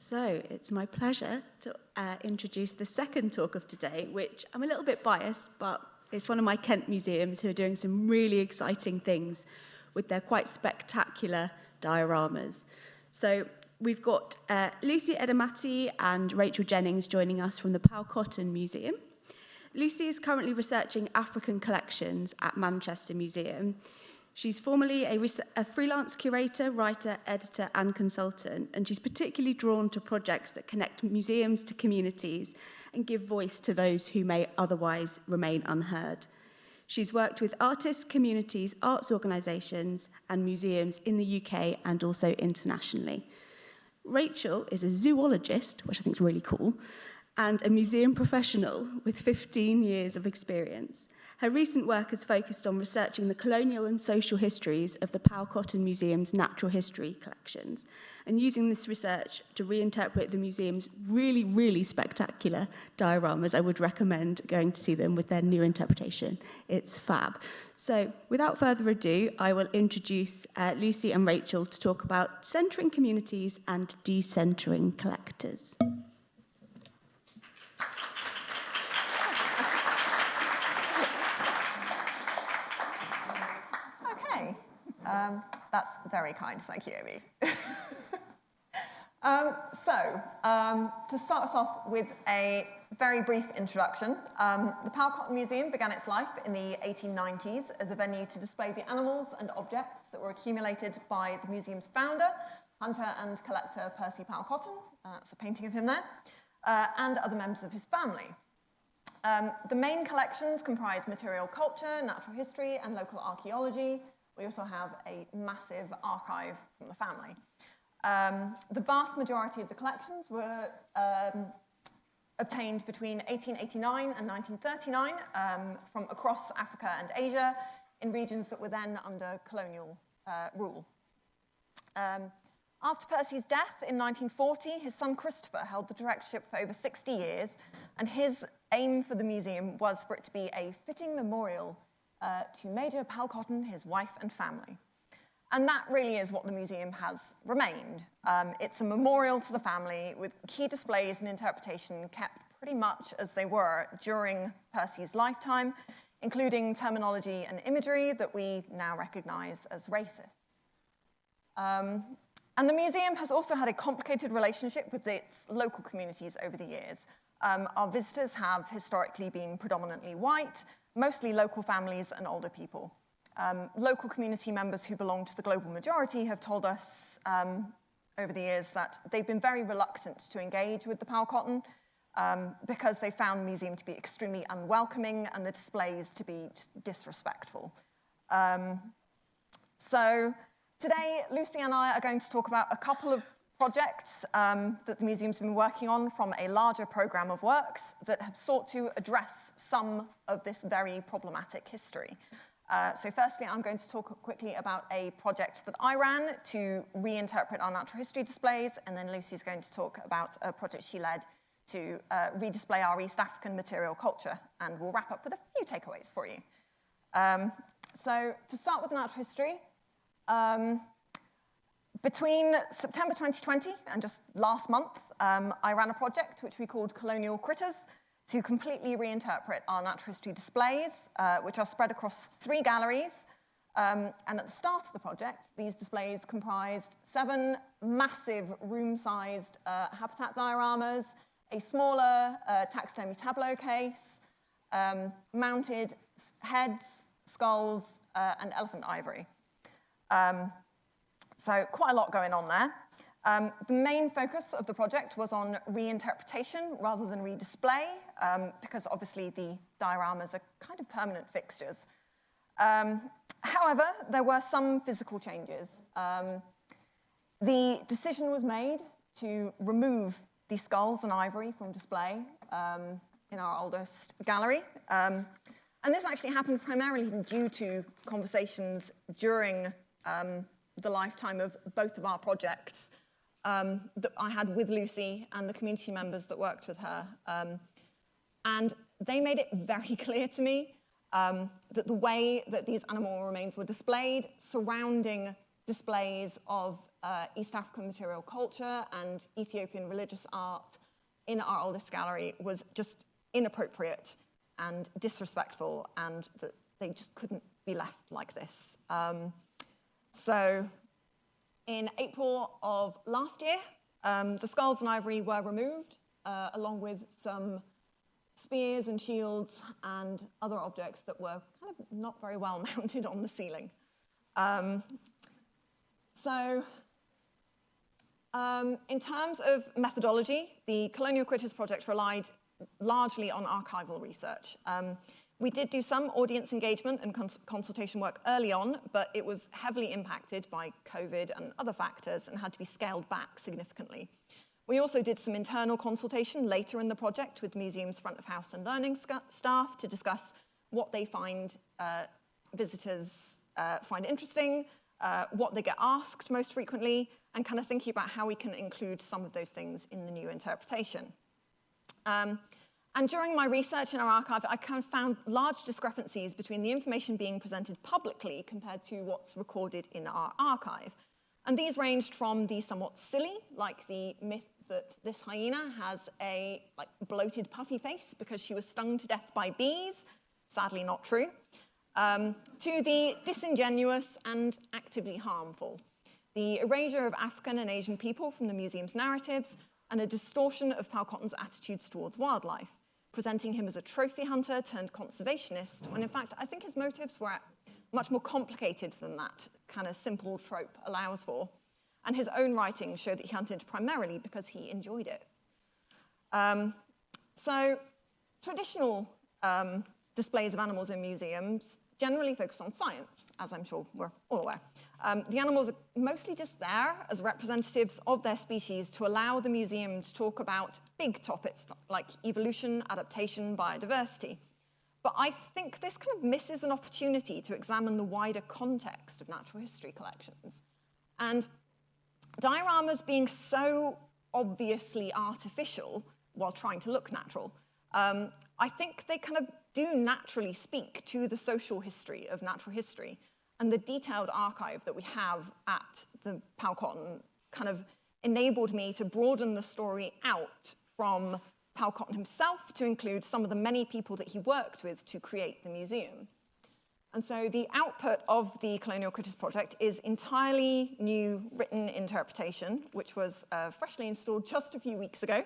So it's my pleasure to introduce the second talk of today, which I'm a little bit biased, but it's one of my Kent museums who are doing some really exciting things with their quite spectacular dioramas. So we've got Lucy Edematie and Rachel Jennings joining us from the Powell-Cotton Museum. Lucy is currently researching African collections at Manchester Museum. She's formerly a freelance curator, writer, editor, and consultant, and she's particularly drawn to projects that connect museums to communities and give voice to those who may otherwise remain unheard. She's worked with artists, communities, arts organisations, and museums in the UK and also internationally. Rachel is a zoologist, which I think is really cool, and a museum professional with 15 years of experience. Her recent work has focused on researching the colonial and social histories of the Powell-Cotton Museum's natural history collections and using this research to reinterpret the museum's really, really spectacular dioramas. I would recommend going to see them with their new interpretation. It's fab. So without further ado, I will introduce Lucy and Rachel to talk about centering communities and decentering collectors. That's very kind, thank you, Amy. To start us off with a very brief introduction, the Powell-Cotton Museum began its life in the 1890s as a venue to display the animals and objects that were accumulated by the museum's founder, hunter and collector Percy Powell-Cotton, that's a painting of him there, and other members of his family. The main collections comprise material culture, natural history, and local archaeology. We also have a massive archive from the family. The vast majority of the collections were obtained between 1889 and 1939 from across Africa and Asia in regions that were then under colonial rule. After Percy's death in 1940, his son Christopher held the directorship for over 60 years, and his aim for the museum was for it to be a fitting memorial to Major Powell-Cotton, his wife and family. And that really is what the museum has remained. It's a memorial to the family with key displays and interpretation kept pretty much as they were during Percy's lifetime, including terminology and imagery that we now recognize as racist. And the museum has also had a complicated relationship with its local communities over the years. Our visitors have historically been predominantly white, mostly local families and older people. Local community members who belong to the global majority have told us over the years that they've been very reluctant to engage with the Powell-Cotton because they found the museum to be extremely unwelcoming and the displays to be disrespectful. So today, Lucy and I are going to talk about a couple of projects that the museum's been working on from a larger program of works that have sought to address some of this very problematic history. So firstly, I'm going to talk quickly about a project that I ran to reinterpret our natural history displays, and then Lucy's going to talk about a project she led to redisplay our East African material culture, and we'll wrap up with a few takeaways for you. So to start with natural history, between September 2020 and just last month, I ran a project which we called Colonial Critters to completely reinterpret our natural history displays, which are spread across 3 galleries. And at the start of the project, these displays comprised 7 massive room-sized habitat dioramas, a smaller taxidermy tableau case, mounted heads, skulls, and elephant ivory. So quite a lot going on there. The main focus of the project was on reinterpretation rather than redisplay, because obviously the dioramas are kind of permanent fixtures. However, there were some physical changes. The decision was made to remove the skulls and ivory from display in our oldest gallery. And this actually happened primarily due to conversations during the lifetime of both of our projects that I had with Lucy and the community members that worked with her. And they made it very clear to me that the way that these animal remains were displayed, surrounding displays of East African material culture and Ethiopian religious art in our oldest gallery was just inappropriate and disrespectful, and that they just couldn't be left like this. So in April of last year, the skulls and ivory were removed, along with some spears and shields and other objects that were kind of not very well mounted on the ceiling. In terms of methodology, the Colonial Critters project relied largely on archival research. We did do some audience engagement and consultation work early on, but it was heavily impacted by COVID and other factors and had to be scaled back significantly. We also did some internal consultation later in the project with museums, front of house and learning staff to discuss what they find visitors find interesting, what they get asked most frequently, and kind of thinking about how we can include some of those things in the new interpretation. And during my research in our archive, I kind of found large discrepancies between the information being presented publicly compared to what's recorded in our archive. And these ranged from the somewhat silly, like the myth that this hyena has a bloated puffy face because she was stung to death by bees, sadly not true, to the disingenuous and actively harmful, the erasure of African and Asian people from the museum's narratives, and a distortion of Powell-Cotton's attitudes towards wildlife, presenting him as a trophy hunter turned conservationist, when in fact I think his motives were much more complicated than that kind of simple trope allows for. And his own writings show that he hunted primarily because he enjoyed it. So traditional displays of animals in museums generally focus on science, as I'm sure we're all aware. The animals are mostly just there as representatives of their species to allow the museum to talk about big topics like evolution, adaptation, biodiversity. But I think this kind of misses an opportunity to examine the wider context of natural history collections. And dioramas being so obviously artificial while trying to look natural, I think they kind of do naturally speak to the social history of natural history, and the detailed archive that we have at the Powell-Cotton kind of enabled me to broaden the story out from Powell-Cotton himself to include some of the many people that he worked with to create the museum. And so the output of the Colonial Critters project is entirely new written interpretation, which was freshly installed just a few weeks ago,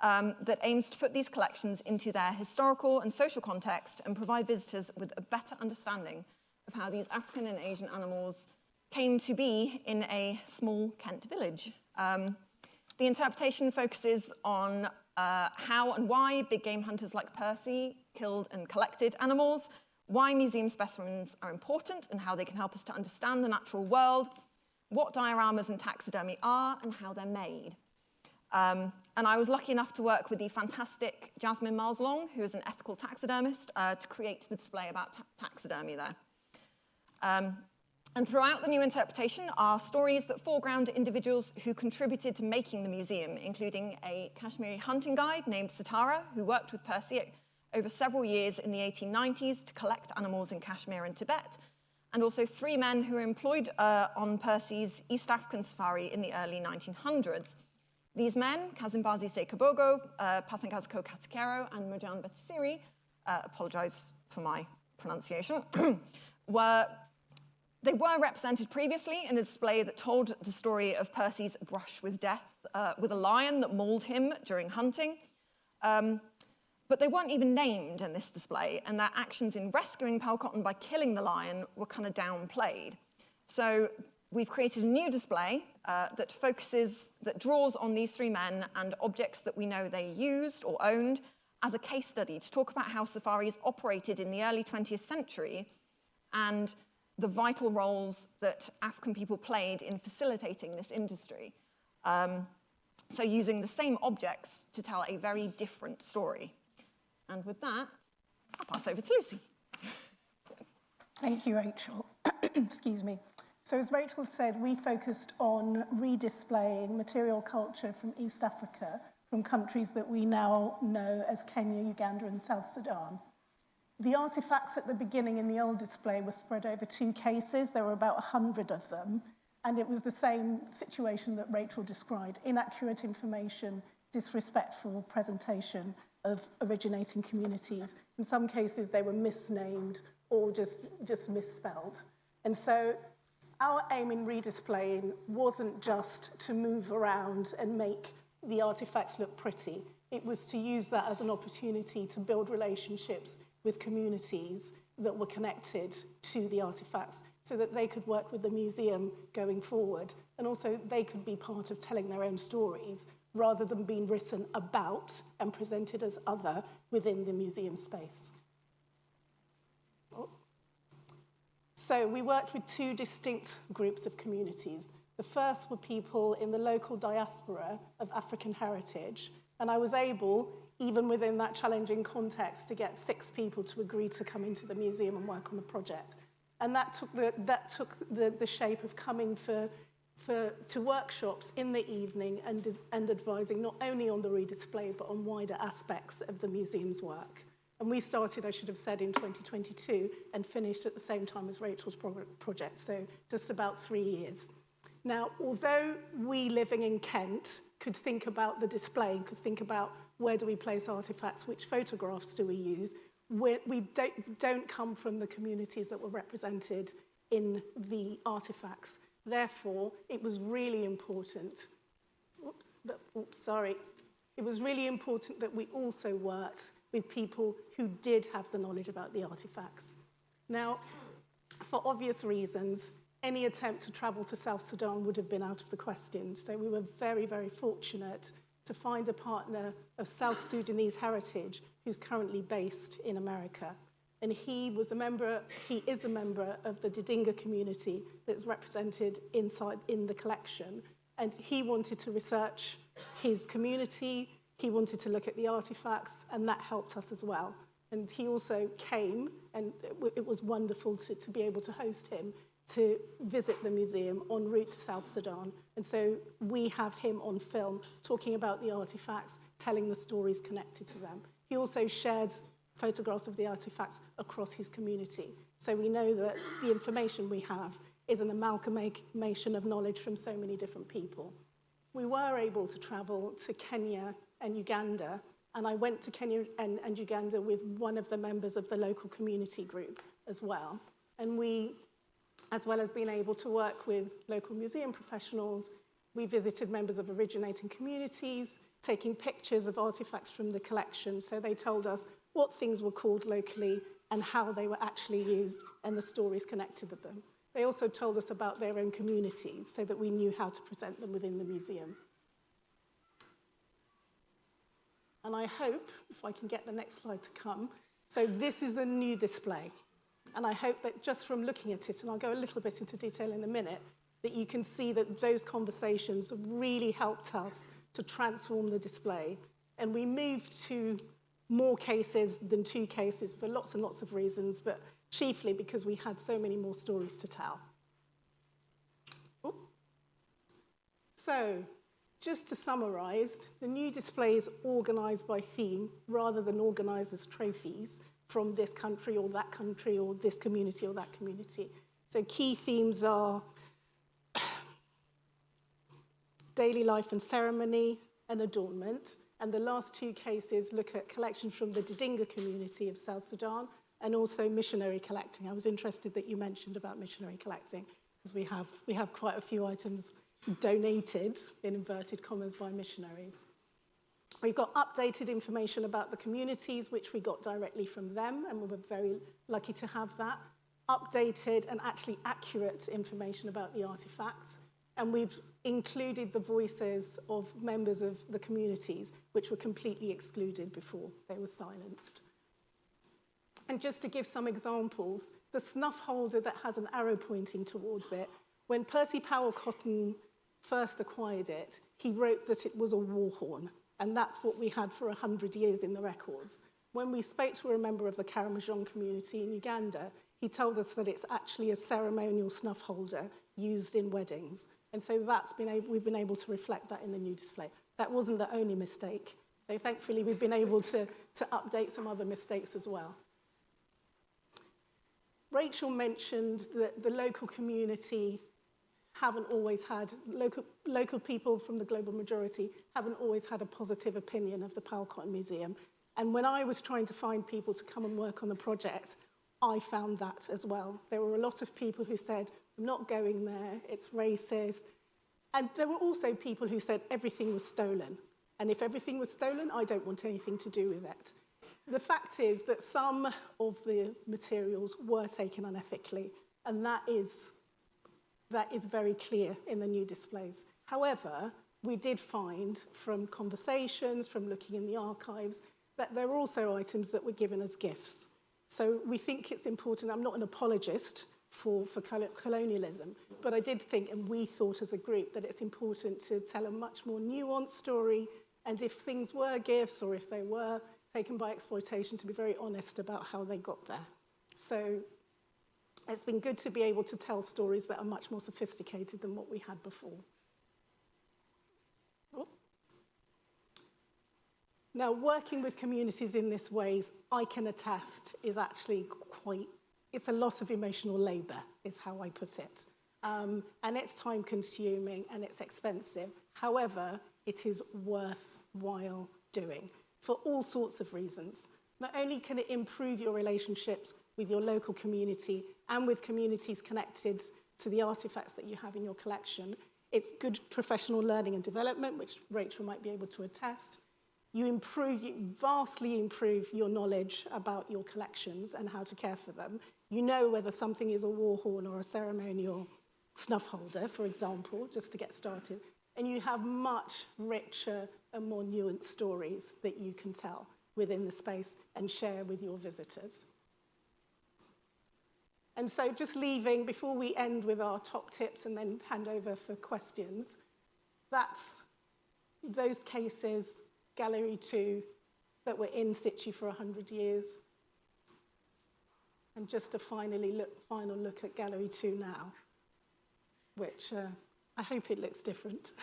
that aims to put these collections into their historical and social context and provide visitors with a better understanding of how these African and Asian animals came to be in a small Kent village. The interpretation focuses on how and why big game hunters like Percy killed and collected animals, why museum specimens are important and how they can help us to understand the natural world, what dioramas and taxidermy are, and how they're made. And I was lucky enough to work with the fantastic Jasmine Miles-Long, who is an ethical taxidermist, to create the display about taxidermy there. And throughout the new interpretation are stories that foreground individuals who contributed to making the museum, including a Kashmiri hunting guide named Satara, who worked with Percy over several years in the 1890s to collect animals in Kashmir and Tibet, and also 3 men who were employed on Percy's East African safari in the early 1900s. These men, Kazimbazi Sekabogo, Pathangazi Katikero, and Mojan Betsiri, apologize for my pronunciation, were represented previously in a display that told the story of Percy's brush with death with a lion that mauled him during hunting. But they weren't even named in this display, and their actions in rescuing Powell-Cotton by killing the lion were kind of downplayed. So we've created a new display that draws on these 3 men and objects that we know they used or owned as a case study to talk about how safaris operated in the early 20th century and the vital roles that African people played in facilitating this industry. So using the same objects to tell a very different story. And with that, I'll pass over to Lucy. Thank you, Rachel. Excuse me. So as Rachel said, we focused on redisplaying material culture from East Africa, from countries that we now know as Kenya, Uganda, and South Sudan. The artifacts at the beginning in the old display were spread over 2 cases. There were about 100 of them. And it was the same situation that Rachel described: inaccurate information, disrespectful presentation of originating communities. In some cases, they were misnamed or just misspelled. And so our aim in redisplaying wasn't just to move around and make the artifacts look pretty. It was to use that as an opportunity to build relationships with communities that were connected to the artifacts, so that they could work with the museum going forward, and also they could be part of telling their own stories rather than being written about and presented as other within the museum space. So we worked with two distinct groups of communities. The first were people in the local diaspora of African heritage, and I was able, even within that challenging context, to get 6 people to agree to come into the museum and work on the project. And that took the shape of coming to workshops in the evening and advising not only on the redisplay, but on wider aspects of the museum's work. And we started, I should have said, in 2022 and finished at the same time as Rachel's project, so just about 3 years. Now, although we living in Kent could think about the display and could think about where do we place artifacts, which photographs do we use, we don't come from the communities that were represented in the artifacts. Therefore, it was really important, it was really important that we also worked with people who did have the knowledge about the artifacts. Now, for obvious reasons, any attempt to travel to South Sudan would have been out of the question. So we were very, very fortunate to find a partner of South Sudanese heritage who's currently based in America. And he is a member of the Didinga community that's represented in the collection. And he wanted to research his community, he wanted to look at the artifacts, and that helped us as well. And he also came, and it was wonderful to be able to host him, to visit the museum en route to South Sudan. And so we have him on film talking about the artifacts, telling the stories connected to them. He also shared photographs of the artifacts across his community. So we know that the information we have is an amalgamation of knowledge from so many different people. We were able to travel to Kenya and Uganda, and I went to Kenya and Uganda with one of the members of the local community group as well. And we, as well as being able to work with local museum professionals, we visited members of originating communities, taking pictures of artifacts from the collection. So they told us what things were called locally and how they were actually used and the stories connected with them. They also told us about their own communities so that we knew how to present them within the museum. And I hope, if I can get the next slide to come, so this is a new display. And I hope that just from looking at it, and I'll go a little bit into detail in a minute, that you can see that those conversations really helped us to transform the display. And we moved to more cases than 2 cases for lots and lots of reasons, but chiefly because we had so many more stories to tell. Ooh. So, just to summarize, the new display is organized by theme rather than organized as trophies from this country or this community or that community. So key themes are daily life and ceremony and adornment. And the last 2 cases look at collections from the Didinga community of South Sudan and also missionary collecting. I was interested that you mentioned about missionary collecting because we have quite a few items donated, in inverted commas, by missionaries. We've got updated information about the communities, which we got directly from them, and we were very lucky to have that. Updated and actually accurate information about the artifacts. And we've included the voices of members of the communities, which were completely excluded before they were silenced. And just to give some examples, the snuff holder that has an arrow pointing towards it, when Percy Powell-Cotton first acquired it, he wrote that it was a war horn, and that's what we had for 100 years in the records. When we spoke to a member of the Karamojong community in Uganda, he told us that it's actually a ceremonial snuff holder used in weddings. And so we've been able to reflect that in the new display. That wasn't the only mistake. So thankfully, we've been able to update some other mistakes as well. Rachel mentioned that the local community haven't always had, local people from the global majority haven't always had a positive opinion of the Powell-Cotton Museum. And when I was trying to find people to come and work on the project, I found that as well. There were a lot of people who said, I'm not going there, it's racist. And there were also people who said everything was stolen. And if everything was stolen, I don't want anything to do with it. The fact is that some of the materials were taken unethically, and that is very clear in the new displays. However, we did find from conversations, from looking in the archives, that there were also items that were given as gifts. So we think it's important. I'm not an apologist for colonialism, but I did think, and we thought as a group, that it's important to tell a much more nuanced story, and if things were gifts or if they were taken by exploitation, to be very honest about how they got there. So it's been good to be able to tell stories that are much more sophisticated than what we had before. Oh. Now, working with communities in this ways, I can attest, is actually it's a lot of emotional labor, is how I put it. And it's time-consuming and it's expensive. However, it is worthwhile doing for all sorts of reasons. Not only can it improve your relationships with your local community and with communities connected to the artifacts that you have in your collection, it's good professional learning and development, which Rachel might be able to attest. You vastly improve your knowledge about your collections and how to care for them. You know whether something is a war horn or a ceremonial snuff holder, for example, just to get started. And you have much richer and more nuanced stories that you can tell within the space and share with your visitors. And so just leaving, before we end with our top tips and then hand over for questions, that's those cases, Gallery 2, that were in situ for 100 years. And just a final look at Gallery 2 now, which I hope it looks different.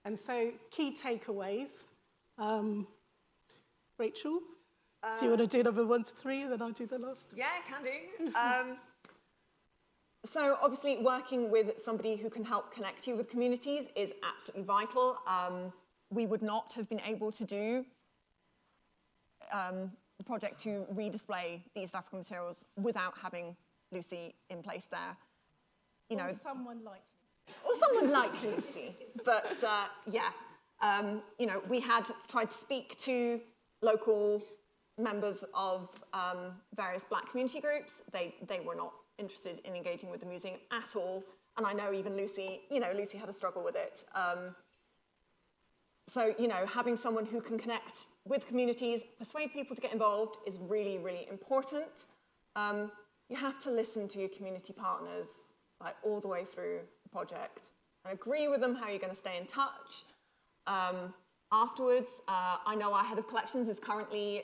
And so, key takeaways. Rachel, do you want to do number 1 to 3, and then I'll do the last? Yeah, can do. So obviously, working with somebody who can help connect you with communities is absolutely vital. We would not have been able to do the project to redisplay the East African materials without having Lucy in place there. Or someone like you. Or someone like Lucy. But we had tried to speak to local members of various Black community groups. They were not interested in engaging with the museum at all. And I know even Lucy, Lucy had a struggle with it. So, having someone who can connect with communities, persuade people to get involved is really, really important. You have to listen to your community partners all the way through the project and agree with them how you're going to stay in touch. Afterwards, I know our head of collections is currently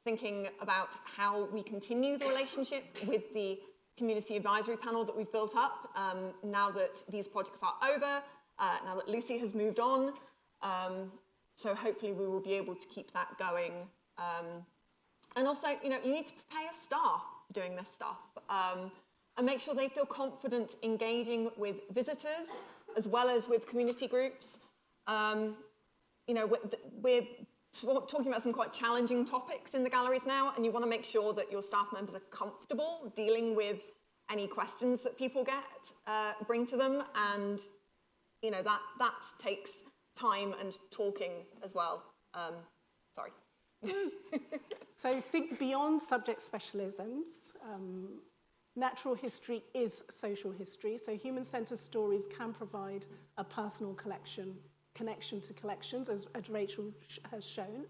thinking about how we continue the relationship with the community advisory panel that we've built up now that these projects are over, now that Lucy has moved on. So hopefully we will be able to keep that going. And also, you need to prepare your staff for doing this stuff and make sure they feel confident engaging with visitors as well as with community groups. We're talking about some quite challenging topics in the galleries now, and you want to make sure that your staff members are comfortable dealing with any questions that people bring to them, and that takes time and talking as well. Sorry. So think beyond subject specialisms. Natural history is social history, so human-centered stories can provide a personal connection to collections, as Rachel has shown.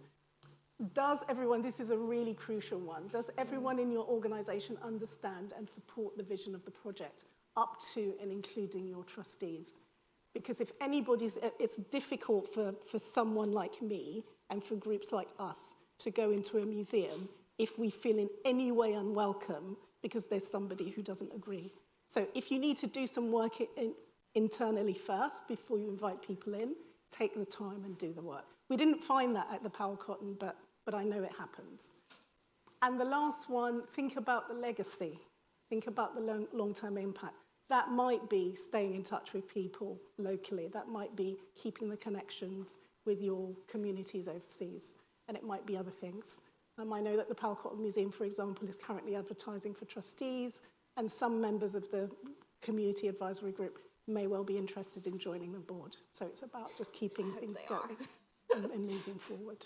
This is a really crucial one, does everyone in your organization understand and support the vision of the project, up to and including your trustees? Because if it's difficult for someone like me and for groups like us to go into a museum if we feel in any way unwelcome because there's somebody who doesn't agree. So if you need to do some work internally first before you invite people in, take the time and do the work. We didn't find that at the Powell-Cotton, but I know it happens. And the last one, think about the legacy. Think about the long-term impact. That might be staying in touch with people locally. That might be keeping the connections with your communities overseas. And it might be other things. I know that the Powell-Cotton Museum, for example, is currently advertising for trustees, and some members of the community advisory group may well be interested in joining the board. So it's about just keeping things going and moving forward.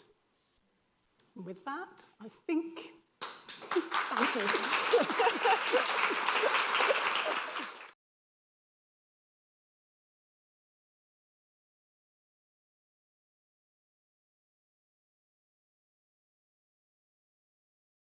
And with that, I think... Thank you.